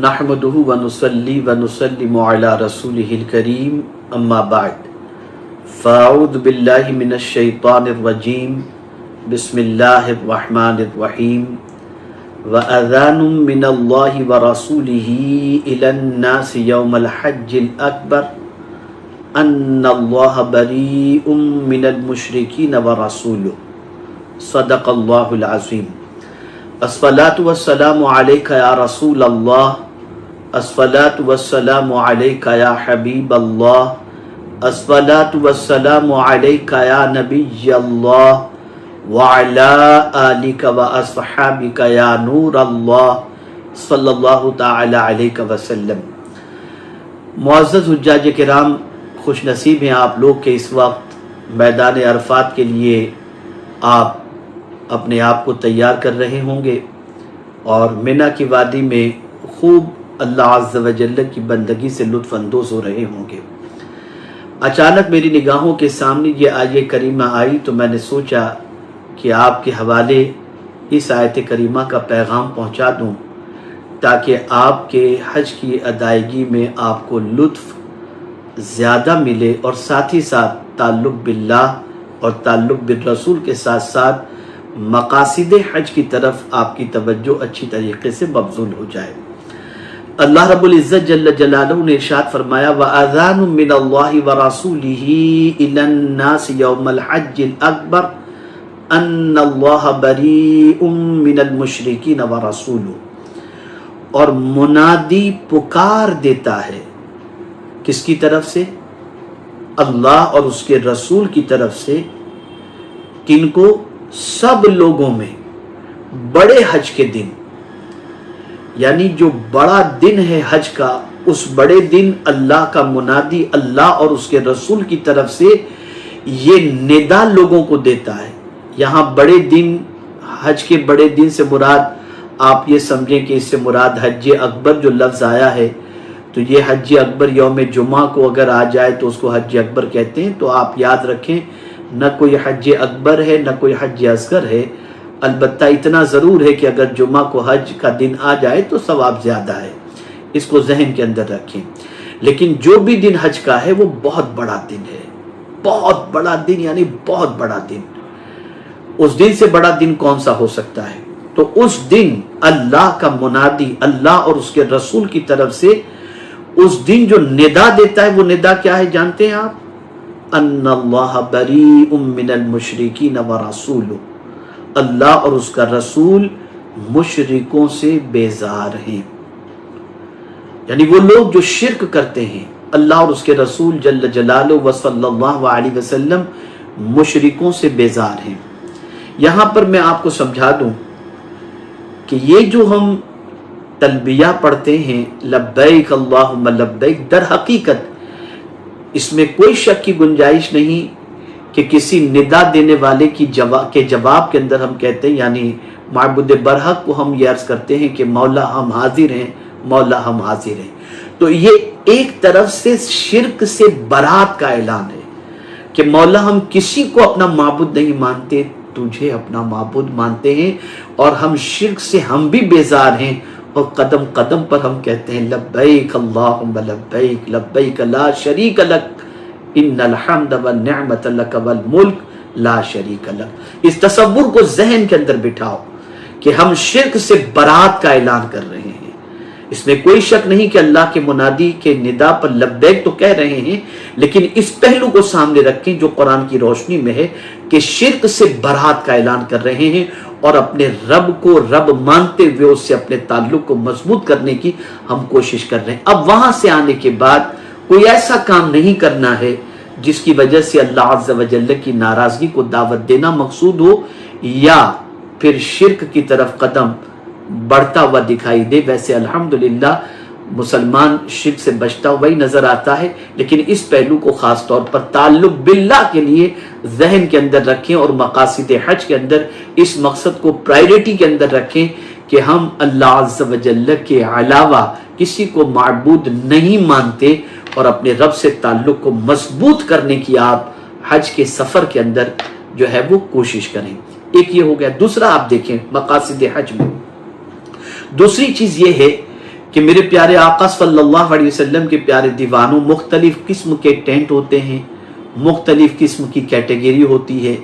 نحمدہ ونصلی ونسلم علی رسولہ الکریم اما بعد فاعوذ باللہ من الشیطان الرجیم بسم اللہ الرحمن الرحیم وَأَذَانٌ مِّنَ اللَّهِ وَرَسُولِهِ إِلَى النَّاسِ يَوْمَ الْحَجِّ الْأَكْبَرِ أَنَّ اللَّهَ بَرِيءٌ مِّنَ الْمُشْرِكِينَ وَرَسُولُهُ صدق اللہ العظیم۔ الصلاۃ والسلام علیک یا رسول اللہ، الصلاۃ والسلام علیک یا حبیب اللہ، الصلاۃ والسلام علیک یا نبی اللہ وَعَلَىٰ آلِكَ وَأَصْحَابِكَ يَا نور اللہ صلی اللہ تعالی علیہ وسلم۔ معزز حجاج کرام، خوش نصیب ہیں آپ لوگ کہ اس وقت میدان عرفات کے لیے آپ اپنے آپ کو تیار کر رہے ہوں گے اور منی کی وادی میں خوب اللہ عز و جل کی بندگی سے لطف اندوز ہو رہے ہوں گے۔ اچانک میری نگاہوں کے سامنے یہ آیت کریمہ آئی تو میں نے سوچا کہ آپ کے حوالے اس آیت کریمہ کا پیغام پہنچا دوں تاکہ آپ کے حج کی ادائیگی میں آپ کو لطف زیادہ ملے اور ساتھ ہی ساتھ تعلق باللہ اور تعلق بالرسول کے ساتھ ساتھ مقاصد حج کی طرف آپ کی توجہ اچھی طریقے سے مبذول ہو جائے۔ اللہ رب العزت جل جلالہ نے ارشاد فرمایا وَأَذَانٌ مِّنَ اللَّهِ وَرَسُولِهِ إِلَى النَّاسِ يَوْمَ الْحَجِّ الْأَكْبَرِ ان اللہ بریء من المشرکین ورسولہ، اور منادی پکار دیتا ہے کس کی طرف سے؟ اللہ اور اس کے رسول کی طرف سے۔ کن کو؟ سب لوگوں میں بڑے حج کے دن، یعنی جو بڑا دن ہے حج کا، اس بڑے دن اللہ کا منادی اللہ اور اس کے رسول کی طرف سے یہ ندا لوگوں کو دیتا ہے۔ یہاں بڑے دن، حج کے بڑے دن سے مراد آپ یہ سمجھیں کہ اس سے مراد حج اکبر جو لفظ آیا ہے، تو یہ حج اکبر یوم جمعہ کو اگر آ جائے تو اس کو حج اکبر کہتے ہیں۔ تو آپ یاد رکھیں نہ کوئی حج اکبر ہے نہ کوئی حج اصغر ہے، البتہ اتنا ضرور ہے کہ اگر جمعہ کو حج کا دن آ جائے تو ثواب زیادہ ہے، اس کو ذہن کے اندر رکھیں۔ لیکن جو بھی دن حج کا ہے وہ بہت بڑا دن ہے، بہت بڑا دن، یعنی بہت بڑا دن۔ اس دن سے بڑا دن کون سا ہو سکتا ہے؟ تو اس دن اللہ کا منادی اللہ اور اس کے رسول کی طرف سے اس دن جو ندا دیتا ہے وہ ندا کیا ہے جانتے ہیں آپ؟ ان اللہ بریء من المشرکین ورسولہ، اللہ اور اس کا رسول مشرکوں سے بیزار ہیں، یعنی وہ لوگ جو شرک کرتے ہیں اللہ اور اس کے رسول جل جلالہ و صلی اللہ علیہ وسلم مشرکوں سے بیزار ہیں۔ یہاں پر میں آپ کو سمجھا دوں کہ یہ جو ہم تلبیہ پڑھتے ہیں لبیک اللہم لبیک، در حقیقت اس میں کوئی شک کی گنجائش نہیں کہ کسی ندا دینے والے کے جواب کے اندر ہم کہتے ہیں، یعنی معبود برحق کو ہم یہ عرض کرتے ہیں کہ مولا ہم حاضر ہیں، مولا ہم حاضر ہیں۔ تو یہ ایک طرف سے شرک سے برات کا اعلان ہے کہ مولا ہم کسی کو اپنا معبود نہیں مانتے، تجھے اپنا معبود مانتے ہیں، اور ہم شرک سے ہم بھی بیزار ہیں، اور قدم قدم پر ہم کہتے ہیں لبیک اللہم لبیک لبیک لا شریک لک ان الحمد والنعمت لک والملک لا شریک لک۔ اس تصور کو ذہن کے اندر بٹھاؤ کہ ہم شرک سے برات کا اعلان کر رہے ہیں۔ اس میں کوئی شک نہیں کہ اللہ کے منادی کے ندا پر لبیک تو کہہ رہے ہیں، لیکن اس پہلو کو سامنے رکھیں جو قرآن کی روشنی میں ہے کہ شرک سے برات کا اعلان کر رہے ہیں اور اپنے رب کو رب مانتے ہوئے اس سے اپنے تعلق کو مضبوط کرنے کی ہم کوشش کر رہے ہیں۔ اب وہاں سے آنے کے بعد کوئی ایسا کام نہیں کرنا ہے جس کی وجہ سے اللہ عز و جل کی ناراضگی کو دعوت دینا مقصود ہو یا پھر شرک کی طرف قدم بڑھتا ہوا دکھائی دے۔ ویسے الحمدللہ مسلمان شرک سے بچتا ہوا ہی نظر آتا ہے، لیکن اس پہلو کو خاص طور پر تعلق باللہ کے لیے ذہن کے اندر رکھیں اور مقاصد حج کے اندر اس مقصد کو پرائیورٹی کے اندر رکھیں کہ ہم اللہ عز و جل کے علاوہ کسی کو معبود نہیں مانتے، اور اپنے رب سے تعلق کو مضبوط کرنے کی آپ حج کے سفر کے اندر جو ہے وہ کوشش کریں۔ ایک یہ ہو گیا۔ دوسرا آپ دیکھیں مقاصد حج میں دوسری چیز یہ ہے کہ میرے پیارے آقا صلی اللہ علیہ وسلم کے پیارے دیوانوں، مختلف قسم کے ٹینٹ ہوتے ہیں، مختلف قسم کی کیٹیگری ہوتی ہے،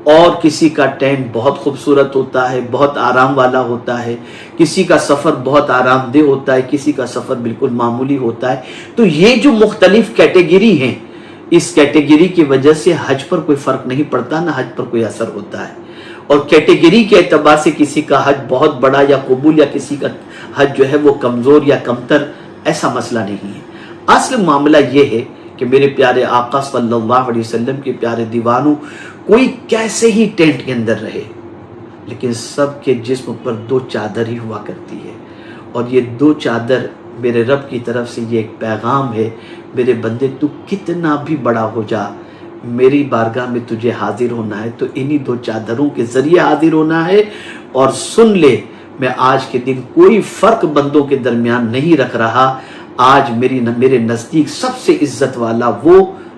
اور کسی کا ٹینٹ بہت خوبصورت ہوتا ہے، بہت آرام والا ہوتا ہے، کسی کا سفر بہت آرام دہ ہوتا ہے، کسی کا سفر بالکل معمولی ہوتا ہے۔ تو یہ جو مختلف کیٹیگری ہیں، اس کیٹیگری کی وجہ سے حج پر کوئی فرق نہیں پڑتا، نہ حج پر کوئی اثر ہوتا ہے۔ اور کیٹیگری کے اعتبار سے کسی کا حج بہت بڑا یا قبول، یا کسی کا حج جو ہے وہ کمزور یا کمتر، ایسا مسئلہ نہیں ہے۔ اصل معاملہ یہ ہے کہ میرے پیارے آقا صلی اللہ علیہ وسلم کے پیارے دیوانوں، کوئی کیسے ہی ٹینٹ کے اندر رہے، لیکن سب کے جسم پر 2 چادر ہی ہوا کرتی ہے، اور یہ 2 چادر میرے رب کی طرف سے یہ ایک پیغام ہے، میرے بندے تو کتنا بھی بڑا ہو جا، میری بارگاہ میں تجھے حاضر ہونا ہے تو انہی 2 چادروں کے ذریعے حاضر ہونا ہے۔ اور سن لے، میں آج کے دن کوئی فرق بندوں کے درمیان نہیں رکھ رہا۔ آج میرے نزدیک سب سے عزت والا وہ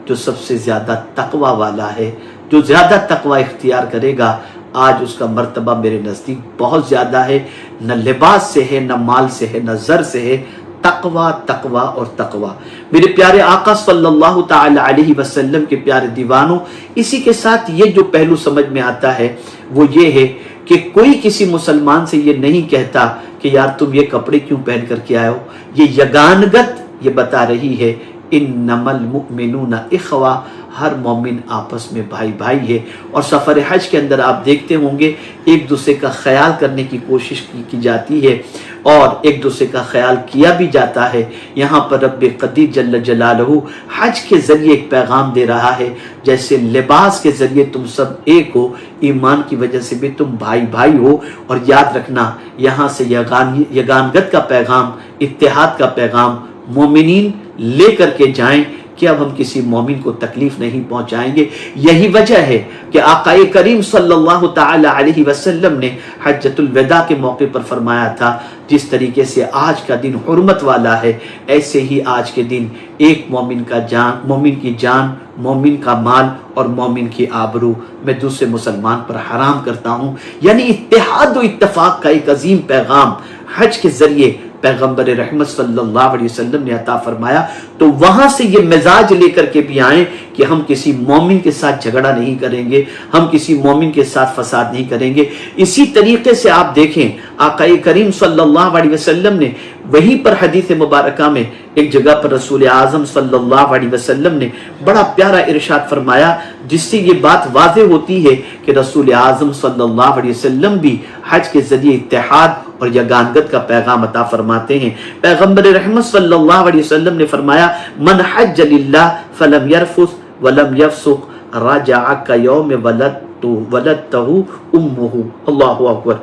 جو سب سے زیادہ تقوی والا ہے، جو زیادہ تقوی اختیار کرے گا، آج اس کا مرتبہ میرے نزدیک بہت زیادہ ہے، نہ لباس سے ہے، نہ مال سے ہے، نہ زر سے ہے، تقوی تقوی اور تقوی۔ میرے پیارے آقا صلی اللہ تعالی علیہ وسلم کے پیارے دیوانوں، اسی کے ساتھ یہ جو پہلو سمجھ میں آتا ہے وہ یہ ہے کہ کوئی کسی مسلمان سے یہ نہیں کہتا کہ یار تم یہ کپڑے کیوں پہن کر کے آئے ہو۔ یہ یگانگت یہ بتا رہی ہے، انما المؤمنون اخوہ، ہر مومن آپس میں بھائی بھائی ہے۔ اور سفر حج کے اندر آپ دیکھتے ہوں گے ایک دوسرے کا خیال کرنے کی کوشش کی جاتی ہے، اور ایک دوسرے کا خیال کیا بھی جاتا ہے۔ یہاں پر رب قدیر جل جلالہ حج کے ذریعے ایک پیغام دے رہا ہے، جیسے لباس کے ذریعے تم سب ایک ہو، ایمان کی وجہ سے بھی تم بھائی بھائی ہو۔ اور یاد رکھنا، یہاں سے یگانگت کا پیغام، اتحاد کا پیغام مومنین لے کر کے جائیں کہ اب ہم کسی مومن کو تکلیف نہیں پہنچائیں گے۔ یہی وجہ ہے کہ آقا کریم صلی اللہ تعالی علیہ وسلم نے حجۃ الوداع کے موقع پر فرمایا تھا، جس طریقے سے آج کا دن حرمت والا ہے، ایسے ہی آج کے دن ایک مومن کی جان، مومن کا مال اور مومن کی آبرو میں دوسرے مسلمان پر حرام کرتا ہوں۔ یعنی اتحاد و اتفاق کا ایک عظیم پیغام حج کے ذریعے پیغمبر رحمت صلی اللہ علیہ وسلم نے عطا فرمایا۔ تو وہاں سے یہ مزاج لے کر کے بھی آئیں کہ ہم کسی مومن کے ساتھ جھگڑا نہیں کریں گے، ہم کسی مومن کے ساتھ فساد نہیں کریں گے۔ اسی طریقے سے آپ دیکھیں آقا کریم صلی اللہ علیہ وسلم نے وہیں پر حدیث مبارکہ میں ایک جگہ پر رسول اعظم صلی اللہ علیہ وسلم نے بڑا پیارا ارشاد فرمایا، جس سے یہ بات واضح ہوتی ہے کہ رسول اعظم صلی اللہ علیہ وسلم بھی حج کے ذریعے اتحاد اور یگانگت کا پیغام عطا فرماتے ہیں۔ پیغمبر رحمت صلی اللہ علیہ وسلم نے فرمایا، من حج للہ فلم یرفث ولم یفسق رجع کیوم ولدتہ امہ، اللہ اکبر،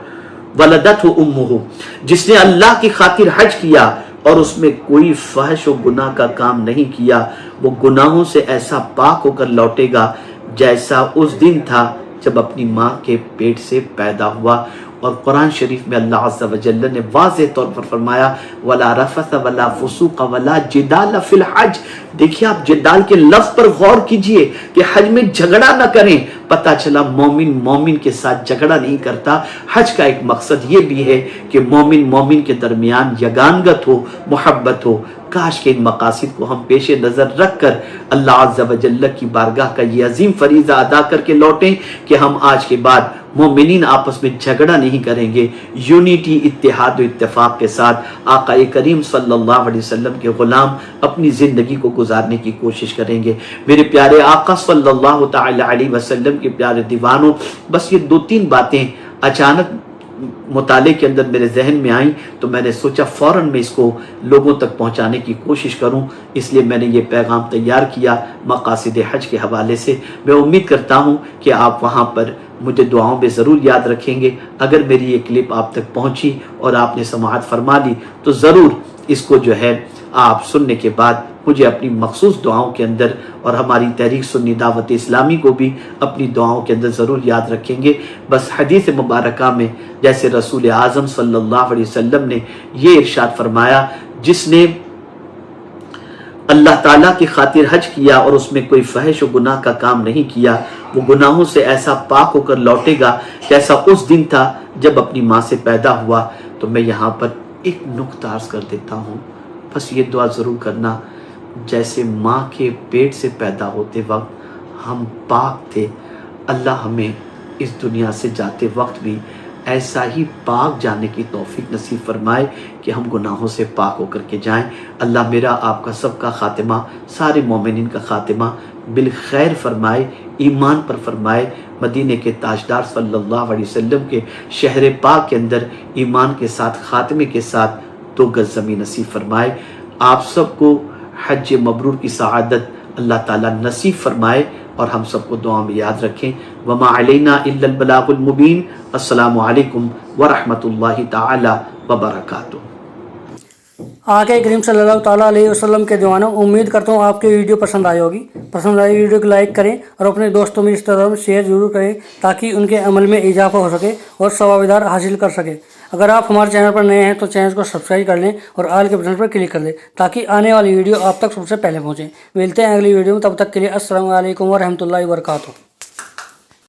ولدتہ امہ، جس نے اللہ کی خاطر حج کیا اور اس میں کوئی فحش و گناہ کا کام نہیں کیا، وہ گناہوں سے ایسا پاک ہو کر لوٹے گا جیسا اس دن تھا جب اپنی ماں کے پیٹ سے پیدا ہوا۔ اور قرآن شریف میں اللہ عز و جل نے واضح طور پر فرمایا، وَلَا رَفَثَ وَلَا فُسُوقَ وَلَا جِدَالَ فِي الْحَجِّ۔ دیکھیے آپ جدال کے لفظ پر غور کیجئے کہ حج میں جھگڑا نہ کریں۔ پتہ چلا مومن کے ساتھ جھگڑا نہیں کرتا۔ حج کا ایک مقصد یہ بھی ہے کہ مومن کے درمیان یگانگت ہو، محبت ہو۔ کاش کہ ان مقاصد کو ہم پیش نظر رکھ کر اللہ عز و جل کی بارگاہ کا یہ عظیم فریضہ ادا کر کے لوٹیں کہ ہم آج کے بعد مومنین آپس میں جھگڑا نہیں کریں گے، یونیٹی، اتحاد و اتفاق کے ساتھ آقا کریم صلی اللہ علیہ وسلم کے غلام اپنی زندگی کو گزارنے کی کوشش کریں گے۔ میرے پیارے آقا صلی اللہ تعالی علیہ وسلم کے پیارے دیوانوں، بس یہ 2-3 باتیں اچانک مطالعے کے اندر میرے ذہن میں آئیں تو میں نے سوچا فوراً میں اس کو لوگوں تک پہنچانے کی کوشش کروں، اس لیے میں نے یہ پیغام تیار کیا مقاصد حج کے حوالے سے۔ میں امید کرتا ہوں کہ آپ وہاں پر مجھے دعاؤں میں ضرور یاد رکھیں گے۔ اگر میری یہ کلپ آپ تک پہنچی اور آپ نے سماعت فرما لی تو ضرور اس کو جو ہے آپ سننے کے بعد مجھے اپنی مخصوص دعاؤں کے اندر، اور ہماری تحریک سنی دعوت اسلامی کو بھی اپنی دعاؤں کے اندر ضرور یاد رکھیں گے۔ بس حدیث مبارکہ میں جیسے رسول اعظم صلی اللہ علیہ وسلم نے یہ ارشاد فرمایا، جس نے اللہ تعالیٰ کی خاطر حج کیا اور اس میں کوئی فحش و گناہ کا کام نہیں کیا، وہ گناہوں سے ایسا پاک ہو کر لوٹے گا جیسا اس دن تھا جب اپنی ماں سے پیدا ہوا۔ تو میں یہاں پر ایک نقطہ عرض کر دیتا ہوں، بس یہ دعا ضرور کرنا، جیسے ماں کے پیٹ سے پیدا ہوتے وقت ہم پاک تھے، اللہ ہمیں اس دنیا سے جاتے وقت بھی ایسا ہی پاک جانے کی توفیق نصیب فرمائے کہ ہم گناہوں سے پاک ہو کر کے جائیں۔ اللہ میرا آپ کا سب کا خاتمہ، سارے مومنین کا خاتمہ بالخیر فرمائے، ایمان پر فرمائے، مدینے کے تاجدار صلی اللہ علیہ وسلم کے شہر پاک کے اندر ایمان کے ساتھ خاتمے کے ساتھ 2 گز زمین نصیب فرمائے۔ آپ سب کو حج مبرور کی سعادت اللہ تعالیٰ نصیب فرمائے اور ہم سب کو دعا میں یاد رکھیں۔ وما علینا الا البلاغ المبین۔ السلام علیکم ورحمۃ اللہ تعالی وبرکاتہ۔ آقا کریم صلی اللہ تعالیٰ علیہ وسلم کے دیوانوں، امید کرتا ہوں آپ کی ویڈیو پسند آئی ہوگی۔ پسند آئی ویڈیو کو لائک کریں اور اپنے دوستوں میں رشتہ داروں میں شیئر ضرور کریں تاکہ ان کے عمل میں اضافہ ہو سکے اور ثوابدار حاصل کر سکے۔ اگر آپ ہمارے چینل پر نئے ہیں تو چینل کو سبسکرائب کر لیں اور آل کے بٹن پر کلک کر دیں تاکہ آنے والی ویڈیو آپ تک سب سے پہلے پہنچے۔ ملتے ہیں اگلی ویڈیو میں، تب تک کے لیے السلام علیکم ورحمۃ اللہ وبرکاتہ۔